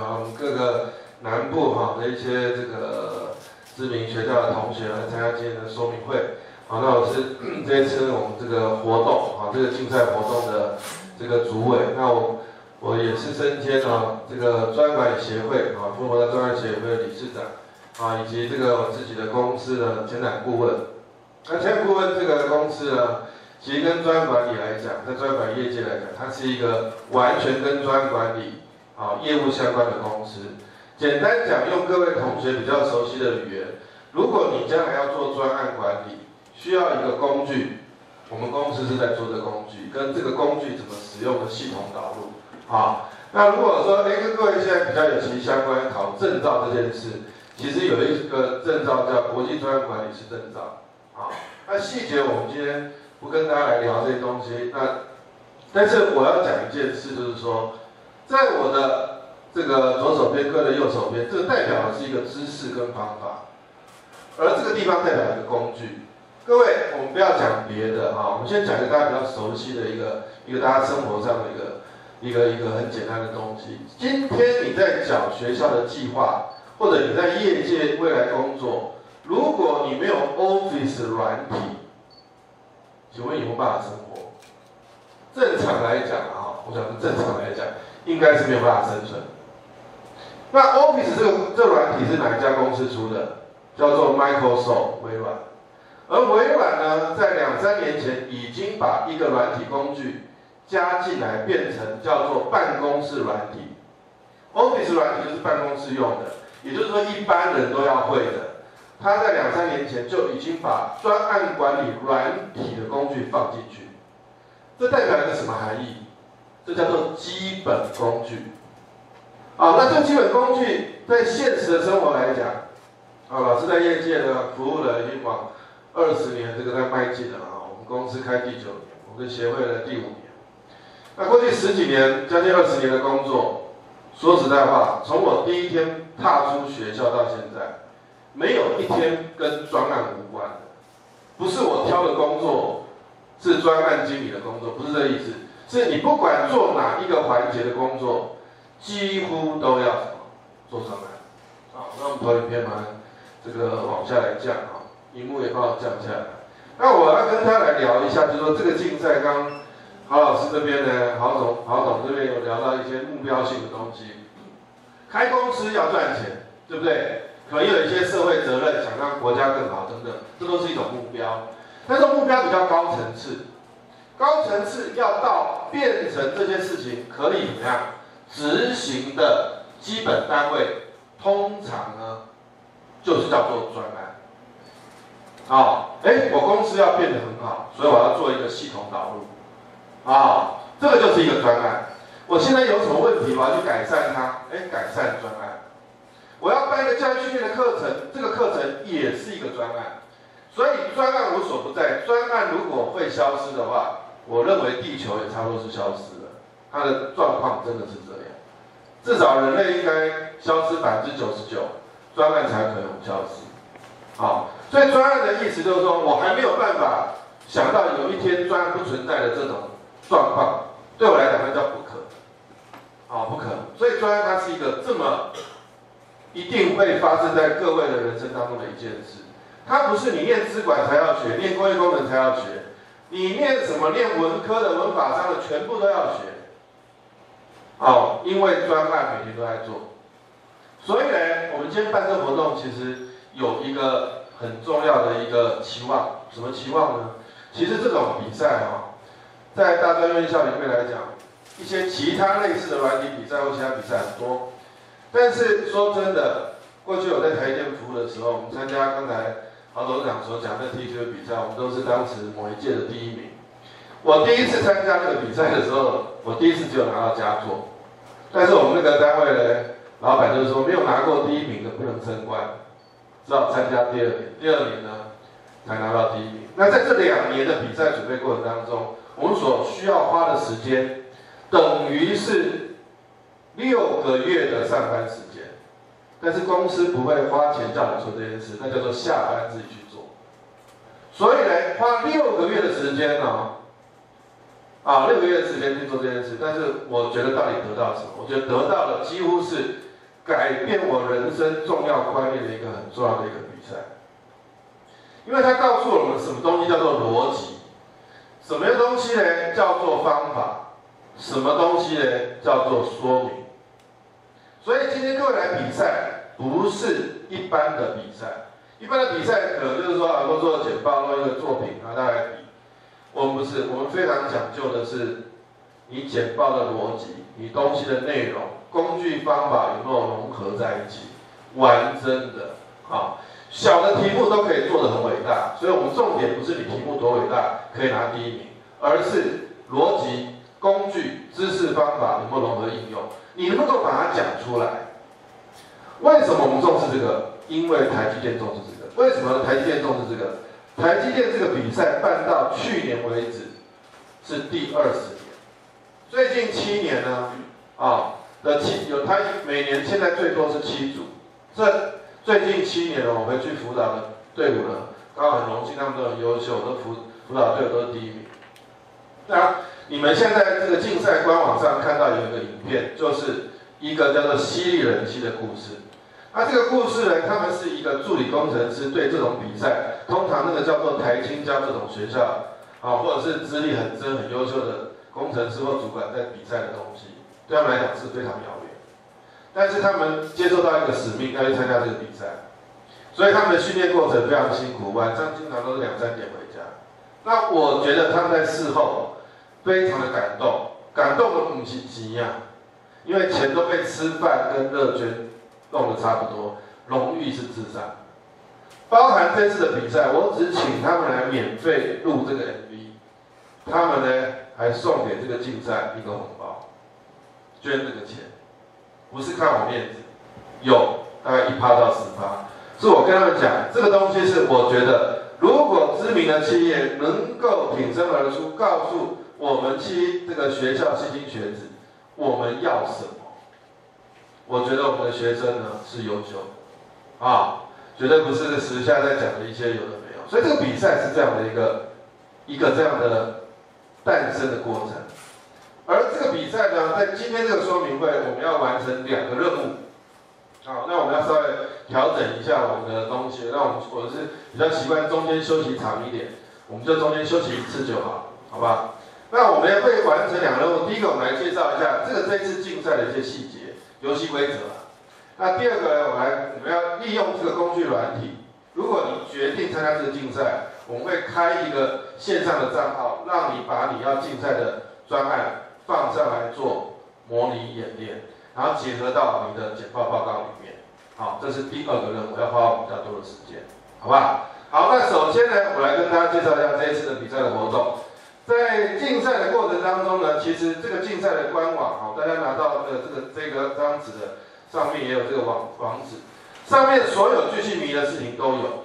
我们各个南部的一些这个知名学校的同学来参加今天的说明会。好，那我是这一次我们这个活动这个竞赛活动的这个主委。那我也是身兼这个专案管理协会中国的专案协会的理事长以及这个我自己的公司的前展顾问。那前展顾问这个公司呢，其实跟专案管理来讲，在专案管理业界来讲，它是一个完全跟专案管理业务相关的公司。简单讲，用各位同学比较熟悉的语言，如果你将来要做专案管理，需要一个工具，我们公司是在做的工具，跟这个工具怎么使用的系统导入。那如果说跟各位现在比较有息息相关考证照这件事，其实有一个证照叫国际专案管理师证照。那细节我们今天不跟大家来聊这些东西。但是我要讲一件事，就是说，在我的这个左手边，各位的右手边，这个代表的是一个知识跟方法，而这个地方代表一个工具。各位，我们不要讲别的我们先讲一个大家比较熟悉的一个大家生活上的一个很简单的东西。今天你在讲学校的计划，或者你在业界未来工作，如果你没有 Office 软体，请问有没有办法生活？正常来讲我想正常来讲，应该是没有办法生存。那 Office 这软体是哪一家公司出的？叫做 Microsoft 微软。而微软呢，在2-3年前已经把一个软体工具加进来，变成叫做办公室软体。Office 软体就是办公室用的，也就是说一般人都要会的。他在2-3年前就已经把专案管理软体的工具放进去。这代表一个什么含义？这叫做基本工具。那这基本工具在现实的生活来讲，老师在业界呢服务了已经往20年这个在迈进了我们公司开第9年，我们的协会的第5年。那过去10几年，将近20年的工作，说实在话，从我第一天踏出学校到现在，没有一天跟专案无关的。不是我挑的工作是专案经理的工作，不是这意思。是你不管做哪一个环节的工作，几乎都要什么做专案。那我们投影片嘛，这个往下来降荧幕也帮我降下来。那我要跟他来聊一下，就是说这个竞赛，刚郝老师这边呢，郝董这边有聊到一些目标性的东西。开公司要赚钱，对不对？可能有一些社会责任，想让国家更好等等，这都是一种目标。但是目标比较高层次，高层次要到变成这件事情可以怎么样执行的基本单位，通常呢就是叫做专案。我公司要变得很好，所以我要做一个系统导入。这个就是一个专案。我现在有什么问题，我要去改善它，改善专案。我要办一个教育训练的课程，这个课程也是一个专案。所以专案无所不在，专案如果会消失的话，我认为地球也差不多是消失了。它的状况真的是这样，至少人类应该消失99%，专案才可能消失。所以专案的意思就是说，我还没有办法想到有一天专案不存在的这种状况，对我来讲那叫不可能，不可能。所以专案它是一个这么一定会发生在各位的人生当中的一件事。它不是你念资管才要学，念工业工程才要学，你念什么念文科的、文法商的，全部都要学。因为专案每天都在做。所以呢，我们今天办这个活动，其实有一个很重要的一个期望。什么期望呢？其实这种比赛在大专院校里面来讲，一些其他类似的软体比赛或其他比赛很多。但是说真的，过去我在台电服务的时候，我们参加刚才郝董事长所讲的 TQA 比赛，我们都是当时某一届的第1名。我第一次参加这个比赛的时候，我第一次只有拿到佳作，但是我们那个单位的老板就是说，没有拿过第1名的不能升官，只好参加第2年，第2年呢才拿到第1名。那在这2年的比赛准备过程当中，我们所需要花的时间，等于是6个月的上班时间。但是公司不会花钱叫你做这件事，那叫做下班自己去做。所以呢，花6个月的时间6个月的时间去做这件事。但是我觉得到底得到什么？我觉得得到的几乎是改变我人生重要观念的一个很重要的一个比赛，因为它告诉我们什么东西叫做逻辑，什么东西呢叫做方法，什么东西呢叫做说明。所以今天各位来比赛，不是一般的比赛。一般的比赛可能就是说啊，都做简报，弄一个作品，然后大家来比。我们不是，我们非常讲究的是你简报的逻辑，你东西的内容、工具方法有没有融合在一起，完整的。好，小的题目都可以做得很伟大，所以我们重点不是你题目多伟大可以拿第一名，而是逻辑、工具、知识方法有没有融合应用，你能不能够把它讲出来？为什么我们重视这个？因为台积电重视这个。为什么台积电重视这个？台积电这个比赛办到去年为止是第20年，最近7年呢，它每年现在最多是7组，这最近7年呢，我回去辅导的队伍呢，刚好很荣幸他们都很优秀，都辅导队伍都是第1名。那你们现在这个竞赛官网上看到有一个影片，就是一个叫做犀利人妻的故事。那这个故事呢，他们是一个助理工程师对这种比赛，通常那个叫做台清交这种学校或者是资历很深、很优秀的工程师或主管在比赛的东西，对他们来讲是非常遥远。但是他们接受到一个使命，要去参加这个比赛，所以他们的训练过程非常辛苦，晚上经常都是2、3点回家。那我觉得他们在事后非常的感动，感动的不是钱啊，因为钱都被吃饭跟乐捐弄得差不多，荣誉是至上。包含这次的比赛，我只请他们来免费录这个 MV， 他们呢还送给这个竞赛一个红包，捐这个钱，不是看我面子，有大概1%到10%，是我跟他们讲，这个东西是我觉得，如果知名的企业能够挺身而出，告诉我们这个学校菁青学子，我们要什么？我觉得我们的学生呢是优秀的绝对不是时下在讲的一些有的没有。所以这个比赛是这样的一个这样的诞生的过程。而这个比赛呢，在今天这个说明会，我们要完成2个任务。那我们要稍微调整一下我们的东西。那我是比较习惯中间休息长一点，我们就中间休息1次就好，好吧？那我们也会完成2个任务。第一个，我们来介绍一下这一次竞赛的一些细节。游戏规则。那第2个呢，我们要利用这个工具软体。如果你决定参加这个竞赛，我们会开一个线上的账号，让你把你要竞赛的专案放上来做模拟演练，然后结合到你的简报报告里面。好，这是第2个任务，要花我们比较多的时间，好不好？好，那首先呢，我来跟大家介绍一下这一次的比赛的活动。在竞赛的过程当中呢，其实这个竞赛的官网大家拿到的这张纸的上面也有这个网址，上面所有巨细靡遗的事情都有，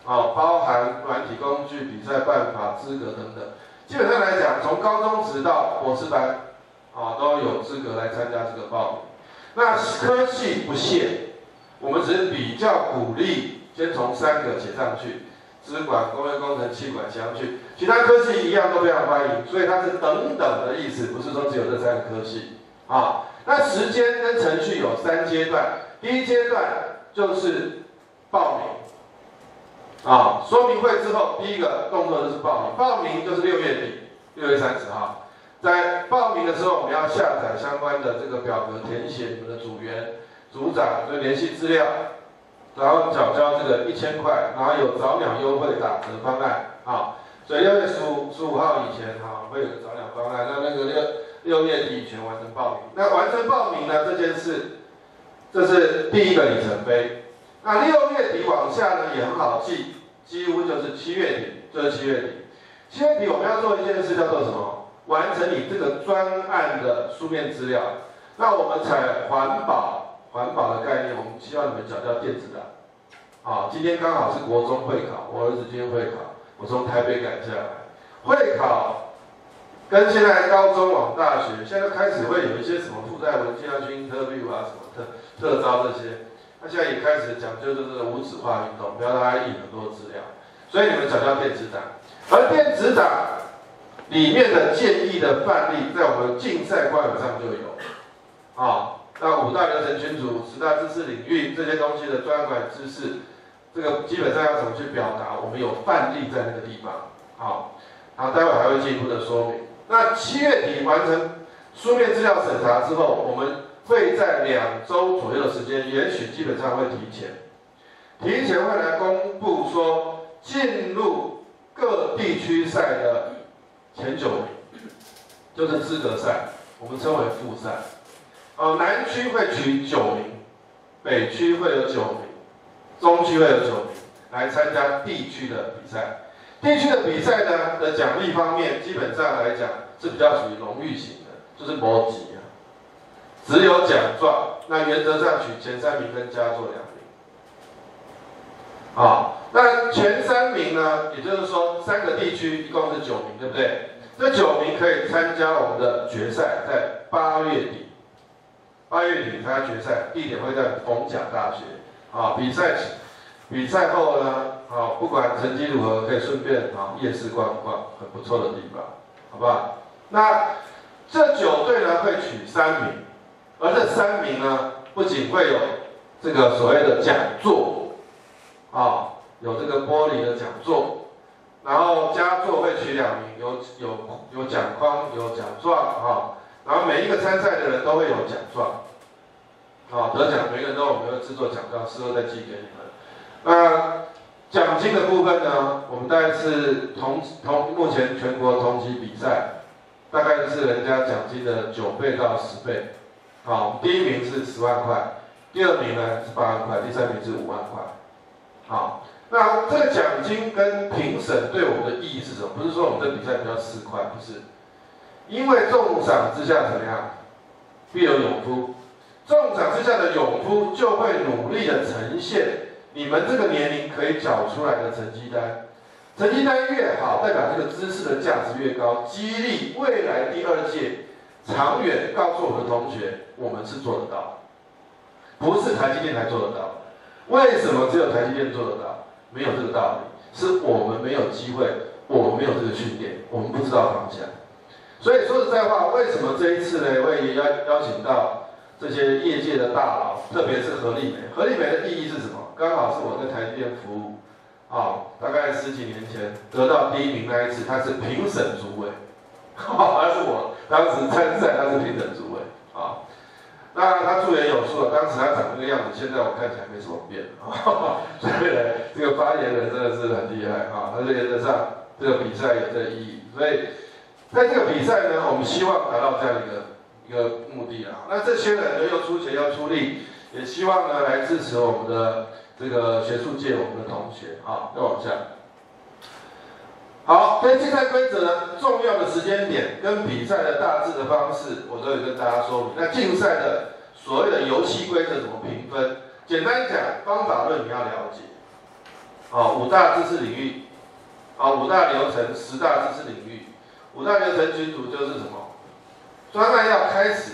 包含软体工具、比赛办法、资格等等。基本上来讲，从高中职到博士班，都有资格来参加这个报名。那科系不限，我们只是比较鼓励先从3个写上去。资管、工业工程、气管写上去，其他科系一样都非常欢迎，所以它是等等的意思，不是说只有这3个科系那时间跟程序有3阶段，第1阶段就是报名说明会之后第1个动作就是报名，报名就是6月底，6月30号，在报名的时候我们要下载相关的这个表格，填写你们的组员、组长的联系资料。然后缴交这个1000块，然后有早鸟优惠打折方案所以6月15号以前会有个早鸟方案，那个6月底以前完成报名。那完成报名呢这件事，这是第1个里程碑。那6月底往下呢也很好记，几乎就是7月底，就是7月底。7月底我们要做一件事叫做什么？完成你这个专案的书面资料。那我们采环保的概念，我们希望你们缴交电子档。今天刚好是国中会考，我儿子今天会考，我从台北赶下来。会考跟现在高中往大学，现在开始会有一些什么附带文件要去 interview 什么特招这些，那现在也开始讲究就是无纸化运动，不要让它印很多资料，所以你们缴交电子档，而电子档里面的建议的范例，在我们竞赛官网上就有，那5大流程群组、10大知识领域这些东西的专案管理知识，这个基本上要怎么去表达，我们有范例在那个地方。好，然后待会还会进一步的说明。那7月底完成书面资料审查之后，我们会在2周左右的时间，也许基本上会提前会来公布说进入各地区赛的前9名，就是资格赛，我们称为复赛。南区会取9名，北区会有9名，中区会有9名来参加地区的比赛。地区的比赛呢的奖励方面，基本上来讲是比较属于荣誉型的，就是没级啊，只有奖状。那原则上取前3名跟佳作2名。那前3名呢，也就是说3个地区一共是9名，对不对？这9名可以参加我们的决赛，在8月底。8月底参加决赛，地点会在逢甲大学。比赛后呢，不管成绩如何，可以顺便夜市逛逛，很不错的地方，好不好？那这9队呢会取3名，而这3名呢，不仅会有这个所谓的讲座，有这个玻璃的讲座，然后佳作会取2名，有奖框，有奖状然后每一个参赛的人都会有奖状，得奖每个人都有，我们会制作奖状，事后再寄给你们。那奖金的部分呢，我们大概是目前全国同级比赛，大概是人家奖金的9倍到10倍。第一名是10万块，第2名呢是8万块，第3名是5万块。那这个奖金跟评审对我们的意义是什么？不是说我们这比赛比较4块，不是。因为重赏之下怎么样，必有勇夫。重赏之下的勇夫就会努力的呈现你们这个年龄可以缴出来的成绩单。成绩单越好，代表这个知识的价值越高，激励未来第2届长远告诉我们的同学，我们是做得到，不是台积电才做得到。为什么只有台积电做得到？没有这个道理，是我们没有机会，我们没有这个训练，我们不知道方向。所以说实在话，为什么这一次呢，我也邀请到这些业界的大佬，特别是何立梅。何立梅的意义是什么？刚好是我在台积电服务，大概10几年前得到第1名那一次，他是评审主委，他是我当时参赛，他是评审主委那他助言有术了，当时他长这个样子，现在我看起来没什么变所以呢，这个发言人真的是很厉害他是原则上这个比赛有这个意义，所以在这个比赛呢，我们希望达到这样一个目的那这些人呢又出钱又出力，也希望呢来支持我们的这个学术界，我们的同学再往下。好，对竞赛规则呢，重要的时间点跟比赛的大致的方式，我都有跟大家说明。那竞赛的所谓的游戏规则怎么评分？简单讲，方法论你要了解。5大知识领域，5大流程，10大知识领域。5大流程群组就是什么？专案要开始，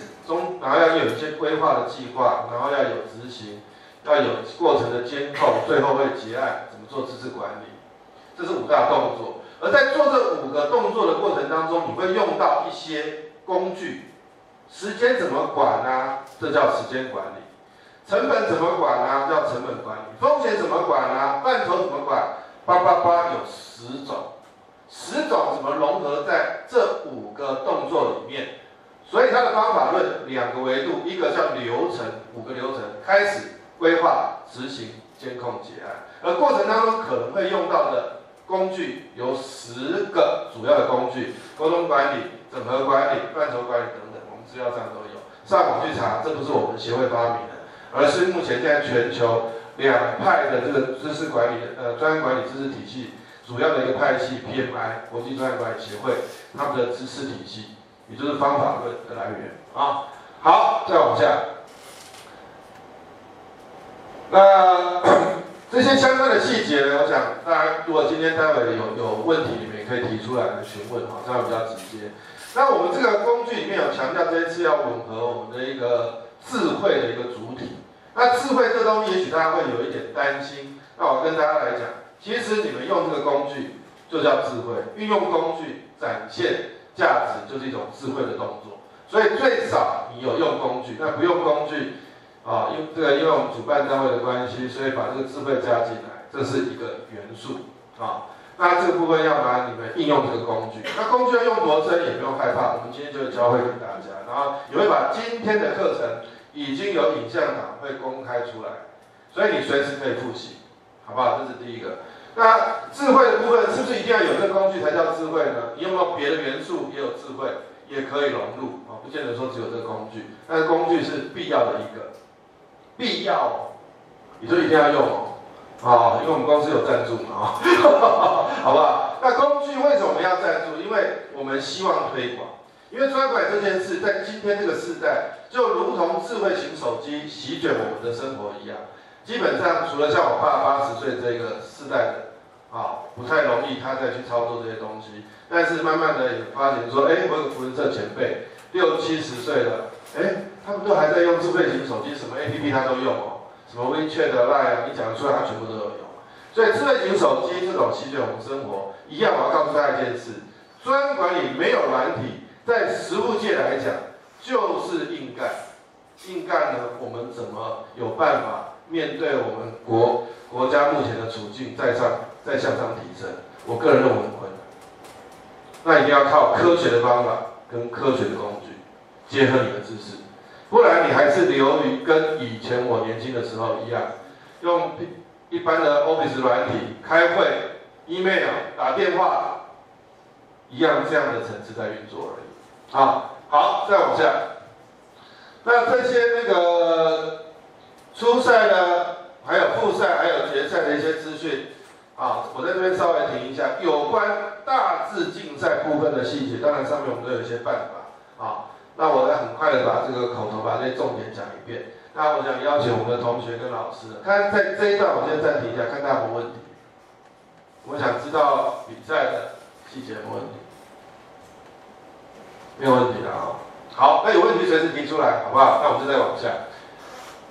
然后要有一些规划的计划，然后要有执行，要有过程的监控，最后会结案，怎么做知识管理？这是5大动作。而在做这5个动作的过程当中，你会用到一些工具，时间怎么管这叫时间管理；成本怎么管叫成本管理；风险怎么管范畴怎么管，有10种，10种怎么融合在这5个动作里面？所以它的方法论2个维度，一个叫流程，5个流程：开始、规划、执行、监控、结案。而过程当中可能会用到的工具有10个主要的工具：沟通管理、整合管理、范畴管理等等，我们资料上都有。上网去查，这不是我们协会发明的，而是目前现在全球2派的这个知识管理专业管理知识体系主要的一个派系 PMI 国际专业管理协会，他们的知识体系，也就是方法论的来源好，再往下。那这些相关的细节呢，我想大家如果今天待会有问题，你们也可以提出来询问这样比较直接。那我们这个工具里面有强调，这一次要吻合我们的一个智慧的一个主体。那智慧这东西，也许大家会有一点担心。那我跟大家来讲，其实你们用这个工具就叫智慧，运用工具展现价值就是一种智慧的动作。所以最少你有用工具，那不用工具啊，因为我们主办单位的关系，所以把这个智慧加进来，这是一个元素啊。那这个部分要把你们应用这个工具，那工具要用多深也不用害怕，我们今天就教会给大家，然后也会把今天的课程已经有影像档会公开出来，所以你随时可以复习，好不好？这是第一个。那智慧的部分是不是一定要有这个工具才叫智慧呢？你有没有别的元素也有智慧，也可以融入啊？不见得说只有这个工具，但是工具是必要的一个，必要哦，你就一定要用哦。啊，因为我们公司有赞助嘛，好不好？那工具为什么我们要赞助？因为我们希望推广。因为专管这件事，在今天这个时代，就如同智慧型手机席卷我们的生活一样。基本上，除了像我爸80岁这个世代的，不太容易他再去操作这些东西。但是慢慢的也发现说，我有个福人社前辈，60、70岁了，他们都还在用智慧型手机，什么 APP 他都用哦。什么 WeChat、Line 你讲得出来，它全部都有用。所以智慧型手机这种席卷我们生活，一样我要告诉大家一件事：专管理没有软体，在实务界来讲就是硬干。硬干呢，我们怎么有办法面对我们国家目前的处境再向上提升？我个人认为很困难。那一定要靠科学的方法跟科学的工具结合你的知识。不然你还是流于跟以前我年轻的时候一样，用一般的 Office 软体开会、email、打电话，一样这样的层次在运作而已。好，再往下。那这些那个初赛呢，还有复赛、还有决赛的一些资讯，我在这边稍微提一下，有关大致竞赛部分的细节，当然上面我们都有一些办法那我来很快的把这个口头把这些重点讲一遍。那我想邀请我们的同学跟老师，看在这一段我先暂停一下，看大家有没有问题。我想知道比赛的细节有没有问题？没有问题的好，那有问题随时提出来，好不好？那我们就再往下。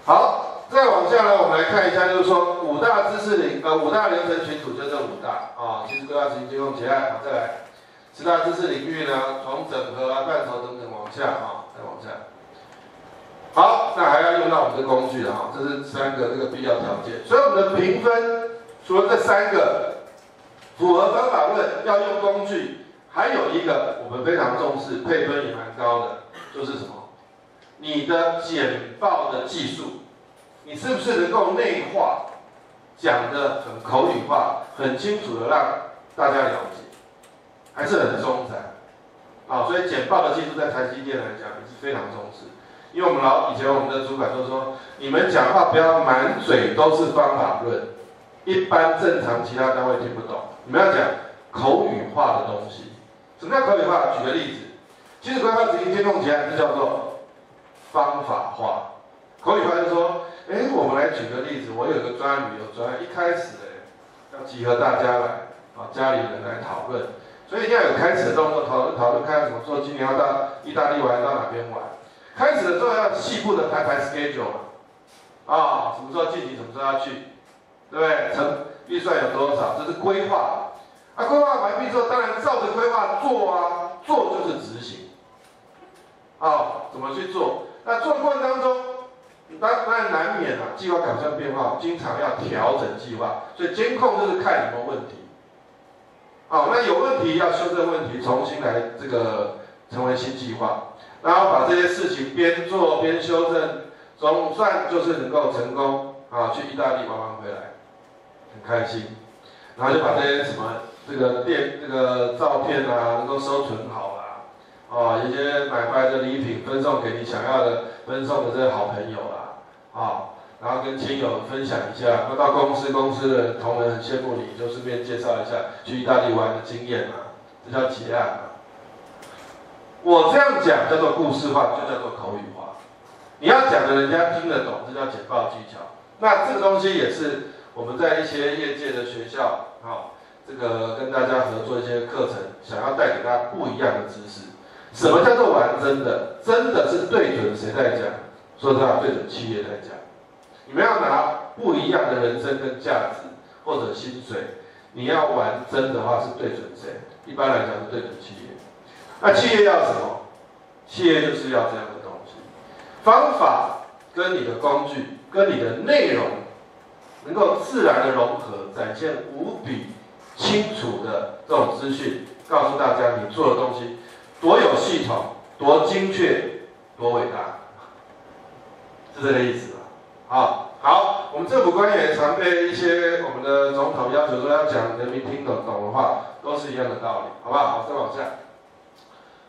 好，再往下呢，我们来看一下，就是说5大知识领5大流程群组就这5大其实规划执行监控结案。再来10大知识领域呢，从整合范畴等等往下再往下。好，那还要用到我们的工具了这是3个这个必要条件。所以我们的评分除了这3个符合方法论要用工具，还有一个我们非常重视，配分也蛮高的，就是什么？你的简报的技术，你是不是能够内化，讲得很口语化，很清楚的让大家了解？还是很中产所以简报的技术在台积电来讲也是非常重视。因为以前我们的主管都说，你们讲话不要满嘴都是方法论，一般正常其他单位听不懂。你们要讲口语化的东西。什么叫口语化？举个例子，其实规划执行监控结案就叫做方法化。口语化就是说，我们来举个例子，我有个专案旅游专案，一开始要集合大家来家里人来讨论。所以一定要有开始的动作，讨论看怎么做。今年要到意大利玩，到哪边玩？开始的时候要细部的排 schedule 什么时候进行，什么时候要去，对不对？预算有多少？这是规划。规划完毕之后，当然照着规划做做就是执行。怎么去做？那做的过程当中，当然难免计划赶不上变化，经常要调整计划。所以监控就是看有没有问题。那有问题要修正问题，重新来这个成为新计划，然后把这些事情边做边修正，总算就是能够成功去意大利玩回来，很开心，然后就把这些什么这个照片能够收存好啦，有些买回来的礼品分送给你想要的分送的这些好朋友啦，然后跟亲友分享一下，那到公司的同仁很羡慕你，就顺便介绍一下去意大利玩的经验这叫结案我这样讲叫做故事化，就叫做口语化。你要讲的人家听得懂，这叫简报技巧。那这个东西也是我们在一些业界的学校这个跟大家合作一些课程，想要带给大家不一样的知识。什么叫做玩真的？真的是对准谁在讲？说实话，对准企业在讲。你们要拿不一样的人生跟价值或者薪水，你要玩真的话是对准谁？一般来讲是对准企业。那企业要什么？企业就是要这样的东西，方法跟你的工具跟你的内容能够自然的融合，展现无比清楚的这种资讯，告诉大家你做的东西多有系统、多精确、多伟大，是这个意思吧？好，我们政府官员常被一些我们的总统要求说要讲人民听得懂的话，都是一样的道理，好不好？好，再往下。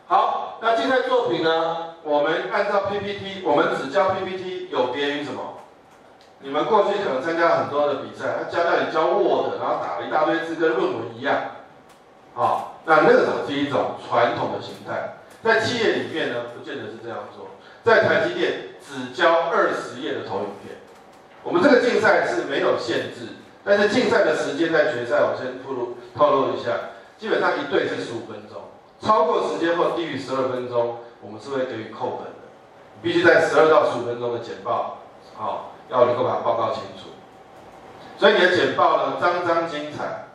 好，那竞赛作品呢？我们按照 PPT， 我们只教 PPT， 有别于什么？你们过去可能参加很多的比赛，他叫你教 Word， 然后打了一大堆字，跟论文一样。那个是一种传统的形态，在企业里面呢，不见得是这样做。在台积电只教20页的投影片。我们这个竞赛是没有限制，但是竞赛的时间在决赛，我先透露一下，基本上一队是15分钟，超过时间或低于12分钟，我们是会给予扣分的。你必须在12到15分钟的简报，要能够把它报告清楚。所以你的简报呢，张张精彩，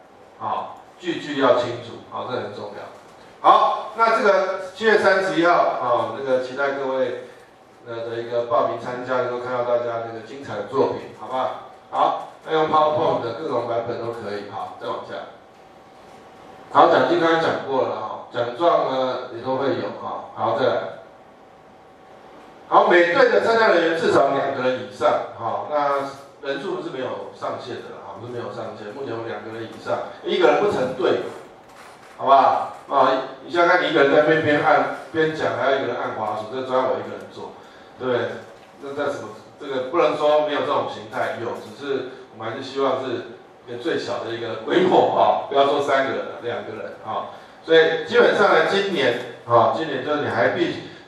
句句要清楚，这很重要。好，那这个7月31号，那个期待各位的一个报名参加，能够看到大家这个精彩的作品，好不好？好，那用 PowerPoint 的各种版本都可以。好，再往下。好，奖金刚才讲过了，奖状呢也都会有，好，再来。好，每队的参加人员至少2个人以上，那人数是没有上限的，不是没有上限。目前有2个人以上，1个人不成队，好不好？你想想看，你一个人在那边边按边讲，还要1个人按滑鼠，这专我1个人做，对不对？那在什么？这个不能说没有这种形态，有，只是我们还是希望是一个最小的一个规模，不要说3个人、2个人，所以基本上呢，今年就是你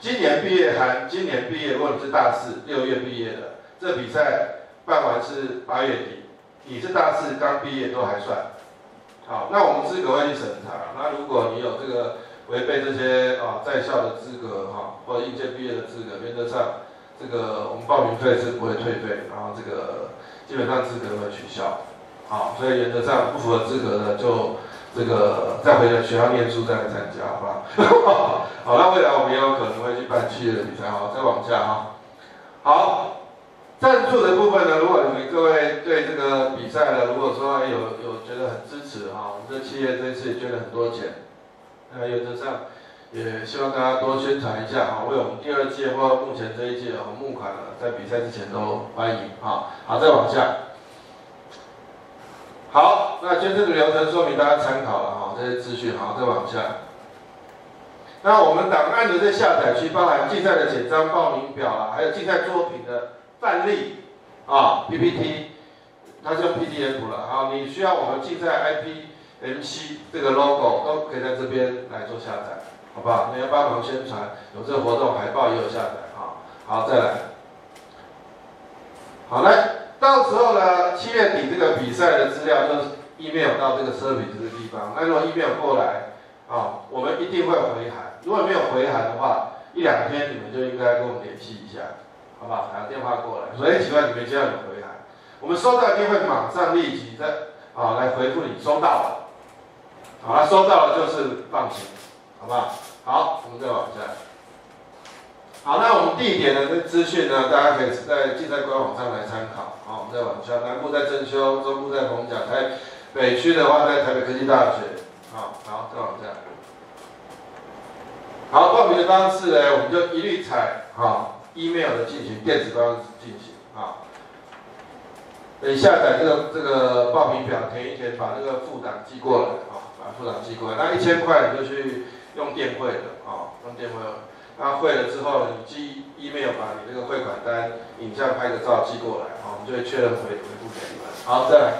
今年毕业含今年毕业，如果你是大4 6月毕业的，这比赛办完是8月底，你是大4刚毕业都还算。好，那我们资格会去审查。那如果你有这个违背这些在校的资格或者应届毕业的资格，原则上这个我们报名费是不会退费，然后这个基本上资格会取消。所以原则上不符合资格的就这个再回学校念书再来参加，好不好？好，那未来我们也有可能会去办企业的比赛，再往下好。赞助的部分呢，如果你们各位对这个比赛呢，如果说有觉得很支持我们这企业这次也捐了很多钱，原则上也希望大家多宣传一下为我们第2届或目前这一届募款呢，在比赛之前都欢迎好，再往下。好，那捐赠的流程说明大家参考了这些资讯再往下。那我们档案的这下载区包含竞赛的简章、报名表还有竞赛作品的范例PPT， 它是用 PDF 了你需要我们竞赛 IPMC 这个 logo 都可以在这边来做下载，好不好？你要帮忙宣传，有这个活动海报也有下载好，再来。好，来，到时候呢，7月底这个比赛的资料就是 email 到这个 service 这个地方。那如果 email 过来我们一定会回函。如果没有回函的话，1、2天你们就应该跟我们联系一下。好不好？打个电话过来，说奇怪，你没接到你的回函，我们收到一定会马上立即来回复你收到了，收到了就是放心，好不好？好，我们再往下。好，那我们地点的这资讯呢，大家可以在竞赛官网上来参考。我们再往下，南部在正修，中部在逢甲，北区的话在台北科技大学。好，再往下。好，报名的方式呢，我们就一律采email 的进行，电子方式进行等下载这个报名表填一填，把这个附档寄过来把附档寄过来。那1000块你就去用电汇的用电汇。那汇了之后，你寄 email 把你这个汇款单影像拍个照寄过来我们就会确认回复给你们。好，再来。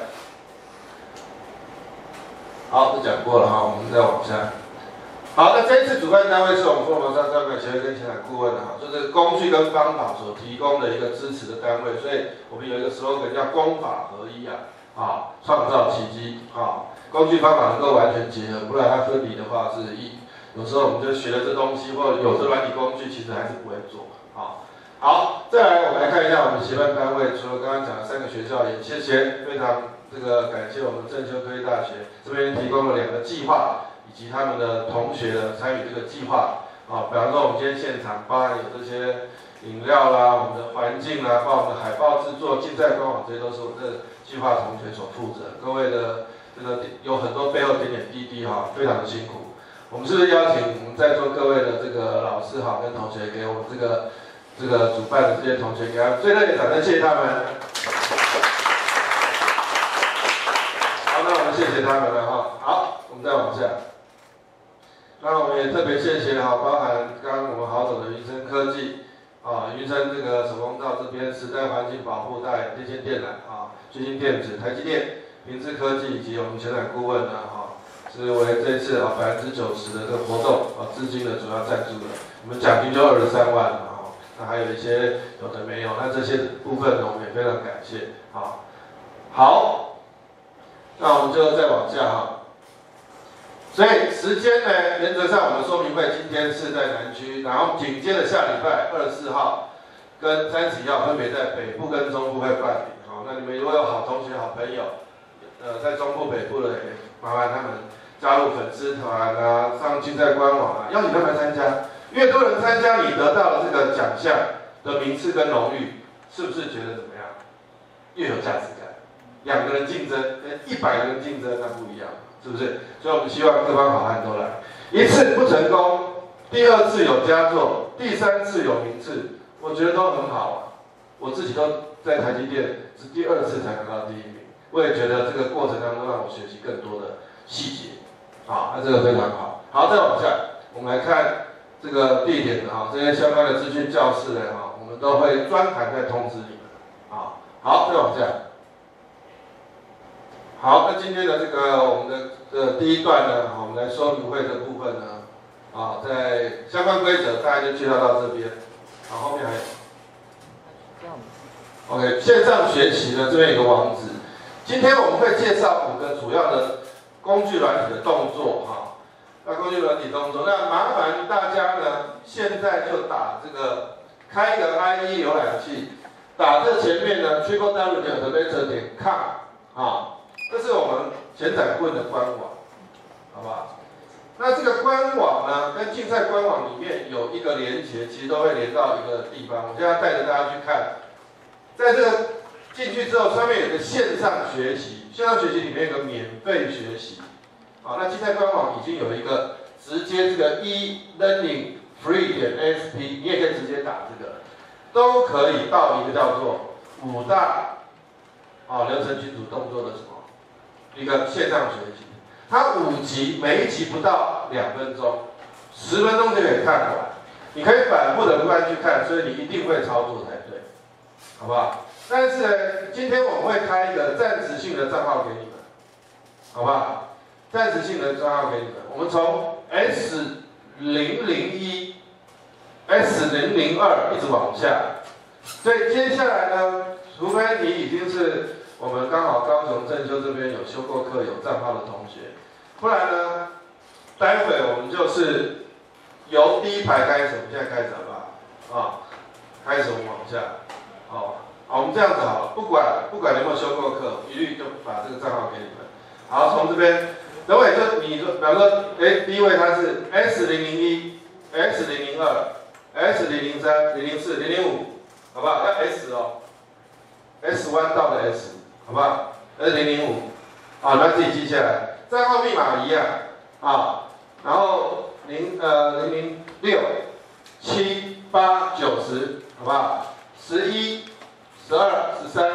好，这讲过了我们再往下。好，那这一次主办单位是我们凤凰山专管协会跟前展顾问就是工具跟方法所提供的一个支持的单位，所以我们有一个 slogan 叫工法合一创造奇迹工具方法能够完全结合，不然它分离的话有时候我们就学了这东西，或者有这软体工具，其实还是不会做好，再来我们来看一下我们协办单位，除了刚刚讲的3个学校，也谢谢非常感谢我们正修科技大学这边提供了2个计划。以及他们的同学呢参与这个计划啊，比方说我们今天现场包含有这些饮料啦、我们的环境啦，包括我们的海报制作、竞赛官网，这些都是我这计划同学所负责。各位的这个有很多背后点点滴滴哈，非常的辛苦。我们是不是邀请我们在座各位的这个老师哈跟同学，给我们这个主办的这些同学，给他们最热烈的掌声，谢谢他们。好，那我们谢谢他们了哈。好，我们再往下。那我们也特别谢谢哈，包含刚刚我们好走的云深科技啊，云深这个手工皂这边，时代环境保护带、电线电缆啊，巨星电子、台积电、明志科技以及我们前展顾问呢哈，是为这次啊90%的这个活动啊资金的主要赞助的。我们奖金就23万嘛哈，那还有一些有的没有，那这些部分呢我们也非常感谢啊。好，那我们就再往下哈。所以时间呢，原则上我们说明会今天是在南区，然后紧接着下礼拜24号跟31号分别在北部跟中部会办理。好，那你们如果有好同学、好朋友，在中部、北部的，也麻烦他们加入粉丝团啊，上竞赛官网啊，邀请他们参加。越多人参加，你得到的这个奖项的名次跟荣誉，是不是觉得怎么样？越有价值感。2个人竞争跟100个人竞争那不一样。是不是？所以我们希望各方好汉都来。1次不成功，第2次有佳作，第3次有名次，我觉得都很好啊。我自己都在台积电是第2次才拿到第1名，我也觉得这个过程当中让我学习更多的细节，啊，那这个非常好。好，再往下，我们来看这个地点的哈，这些相关的资讯教室呢哈，我们都会专栏再通知你们，啊，好，再往下。好，那今天的这个我们的第1段呢，我们来说明会的部分呢，啊，在相关规则大家就介绍到这边，好，后面还有 ，OK， 线上学习呢这边有个网址，今天我们会介绍5个主要的工具软体的动作哈，那工具软体动作，那麻烦大家呢现在就打这个开一个 IE 浏览器，打这前面呢 www.adventure.com 啊。这是我们前展顾问的官网，好不好？那这个官网呢，跟竞赛官网里面有一个连结，其实都会连到一个地方。我现在带着大家去看，在这个进去之后，上面有个线上学习，线上学习里面有个免费学习，好，那竞赛官网已经有一个直接这个 e-learning free.sp， 你也可以直接打这个，都可以到一个叫做5大流程群组动作的什么？一个线上学习，它5集，每一集不到2分钟，10分钟就可以看完。你可以反复的不断去看，所以你一定会操作才对，好不好？但是呢，今天我们会开一个暂时性的账号给你们，好不好？暂时性的账号给你们，我们从 S001、S002 一直往下，所以接下来呢，除非你已经是我们刚好高雄正修这边有修过课有账号的同学，不然呢，待会我们就是由第1排开始，我们现在开始好不好？啊，开始我们往下，好，好，我们这样子好了，不管你有没有修过课，一律就把这个账号给你们。好，从这边，等会就你说，比方说，第1位他是 S001、S002、S003、004、005，好不好？要 S 哦 ，S 弯道的 S。好不好？005，好，那自己记下来。账号密码一样啊，然后006、7、8、9、10，好不好？11、12、13、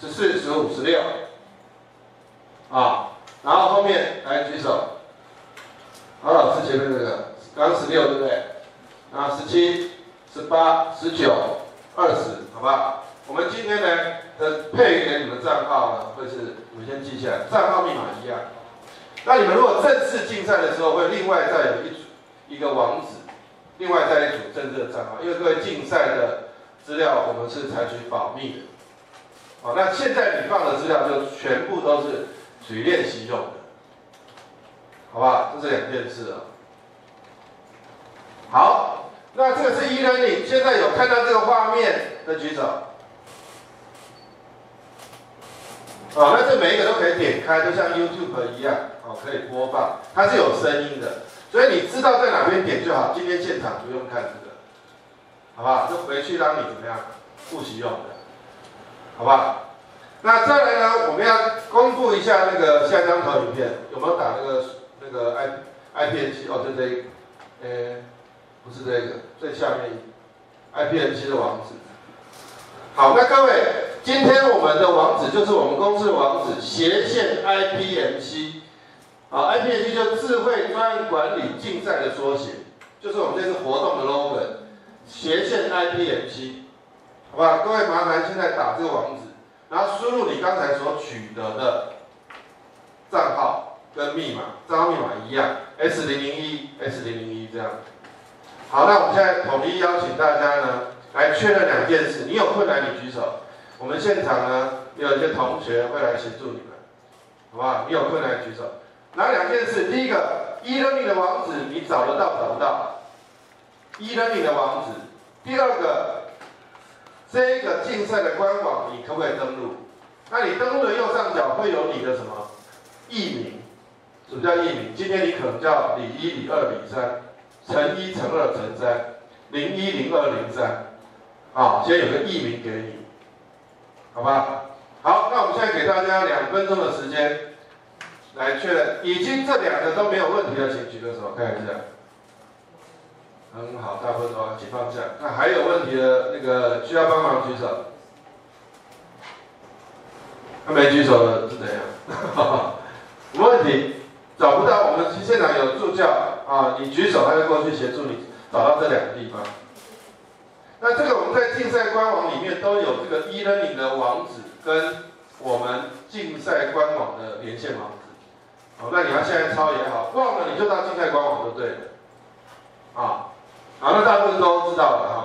14、15、16，啊，然后后面来举手。好，老师前面这个，刚16对不对？然后17、18、19、20，好不好？我们今天呢的配给你们账号呢，会是你们先记下来，账号密码一样。那你们如果正式竞赛的时候，会另外再有一个网址，另外再一组正式的账号，因为各位竞赛的资料我们是采取保密的。好，那现在你放的资料就全部都是属于练习用的，好不好？这是2件事哦。好，那这个是e-learning，现在有看到这个画面的举手。哦，那这每一个都可以点开，就像 YouTube 一样，哦，可以播放，它是有声音的，所以你知道在哪边点就好，今天现场不用看这个，好不好？就回去让你怎么样复习用的，好不好？那再来呢，我们要公布一下那个下张投影片，有没有打那个 IPN7？ 哦，就这一个，不是这个，最下面IPN7的网址。好，那各位，今天我们的网址就是我们公司的网址，斜线 IPN7。好 ，IPN7 就是智慧专案管理竞赛的缩写，就是我们这次活动的 logo， 斜线 IPN7， 好不好？各位麻烦现在打这个网址，然后输入你刚才所取得的账号跟密码，账号密码一样 S001 这样。好，那我们现在统一邀请大家呢来确认2件事，你有困难你举手，我们现场呢有一些同学会来协助你们，好不好？你有困难举手。哪2件事？第一个 ，e-learning 的网址你找得到找不到 ？e-learning 的网址。第二个，这个竞赛的官网你可不可以登录？那你登录的右上角会有你的什么艺名？什么叫艺名？今天你可能叫李1、李2、李3，乘1、乘2、乘3，01、02、03，啊，先有个艺名给你，好吧？好，那我们现在给大家2分钟的时间。来确认，已经这2个都没有问题的，请举个手看一下。很好，大部分都好，请放下。那还有问题的那个需要帮忙举手。他没举手的是怎样？没问题，找不到，我们现场有助教啊，你举手，他就过去协助你找到这2个地方。那这个我们在竞赛官网里面都有这个 e-learning 的网址跟我们竞赛官网的连线网址。好，那你要现在抄也好，忘了你就到竞赛官网就对了，啊，好，那大部分都知道了哈。